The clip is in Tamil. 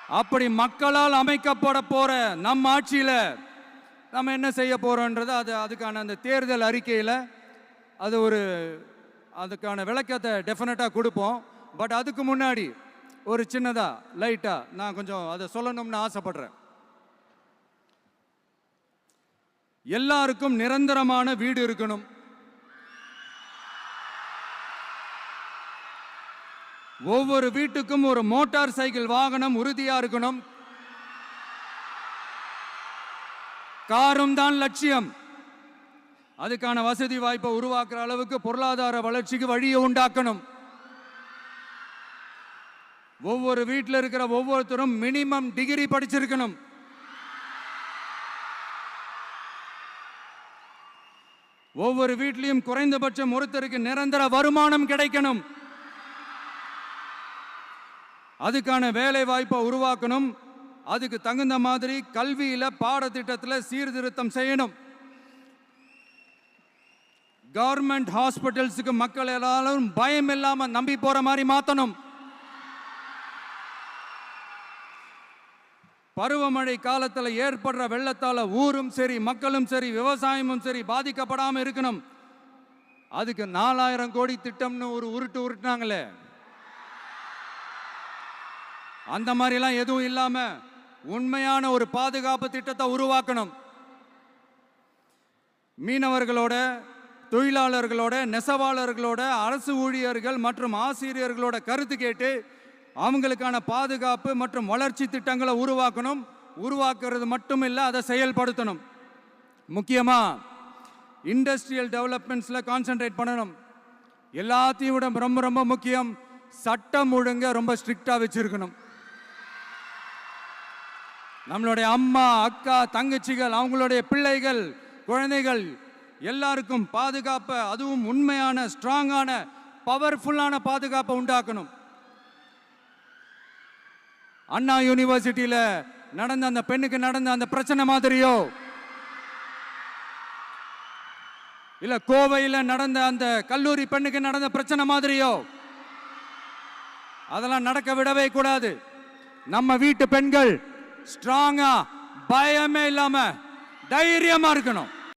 அப்படி மக்களால் அமைக்கப்பட போற நம் ஆட்சியில நம்ம என்ன செய்ய போறோம்ன்றது அதுக்கான அந்த தேர்தல் அறிக்கையில அதுக்கான விளக்கத்தை டெஃபினட்டா கொடுப்போம். பட் அதுக்கு முன்னாடி ஒரு சின்னதா லைட்டா நான் கொஞ்சம் அதை சொல்லணும்னு ஆசைப்படுறேன். எல்லாருக்கும் நிரந்தரமான வீடு இருக்கணும். ஒவ்வொரு வீட்டுக்கும் ஒரு மோட்டார் சைக்கிள் வாகனம் உறுதியா இருக்கணும். காரும் தான் லட்சியம். அதுக்கான வசதி வாய்ப்பை உருவாக்குற அளவுக்கு பொருளாதார வளர்ச்சிக்கு வழியை உண்டாக்கணும். ஒவ்வொரு வீட்டில் இருக்கிற ஒவ்வொருத்தரும் மினிமம் டிகிரி படிச்சிருக்கணும். ஒவ்வொரு வீட்லையும் குறைந்தபட்சம் ஒருத்தருக்கு நிரந்தர வருமானம் கிடைக்கணும். அதுக்கான வேலை வாய்ப்பை உருவாக்கணும். அதுக்கு தகுந்த மாதிரி கல்வியில பாடத்திட்டத்தில் சீர்திருத்தம் செய்யணும். கவர்மெண்ட் ஹாஸ்பிட்டல்ஸுக்கு மக்கள் எல்லாரும் பயம் இல்லாம நம்பி போற மாதிரி மாத்தணும். பருவமழை காலத்தில் ஏற்படுற வெள்ளத்தால ஊரும் சரி மக்களும் சரி விவசாயமும் சரி பாதிக்கப்படாம இருக்கணும். அதுக்கு 4000 கோடி திட்டம்னு ஒரு உருட்டுனாங்களே, அந்த மாதிரிலாம் எதுவும் இல்லாம உண்மையான ஒரு பாதுகாப்பு திட்டத்தை உருவாக்கணும். மீனவர்களோட, தொழிலாளர்களோட, நெசவாளர்களோட, அரசு ஊழியர்கள் மற்றும் ஆசிரியர்களோட கருத்து கேட்டு அவங்களுக்கான பாதுகாப்பு மற்றும் வளர்ச்சி திட்டங்களை உருவாக்கணும். உருவாக்குறது மட்டும் இல்லை, அதை செயல்படுத்தணும். முக்கியமா இண்டஸ்ட்ரியல் டெவலப்மெண்ட்ஸ்ல கான்சென்ட்ரேட் பண்ணணும். எல்லாத்தையும் விட ரொம்ப ரொம்ப முக்கியம், சட்டம் ஒழுங்க ரொம்ப ஸ்ட்ரிக்டா வச்சிருக்கணும். நம்மளுடைய அம்மா, அக்கா, தங்கச்சிகள், அவங்களுடைய பிள்ளைகள், குழந்தைகள் எல்லாருக்கும் பாதுகாப்பை, அதுவும் உண்மையான ஸ்ட்ராங்கான பவர்ஃபுல்லான பாதுகாப்பை உண்டாக்கணும். அண்ணா யூனிவர்சிட்டியில நடந்த அந்த பெண்ணுக்கு நடந்த அந்த பிரச்சனை மாதிரியோ, இல்ல கோவையில் நடந்த அந்த கல்லூரி பெண்ணுக்கு நடந்த பிரச்சனை மாதிரியோ அதெல்லாம் நடக்க விடவே கூடாது. நம்ம வீட்டு பெண்கள் ஸ்ட்ராங்கா, பயமே இல்லாம தைரியமா இருக்கணும்.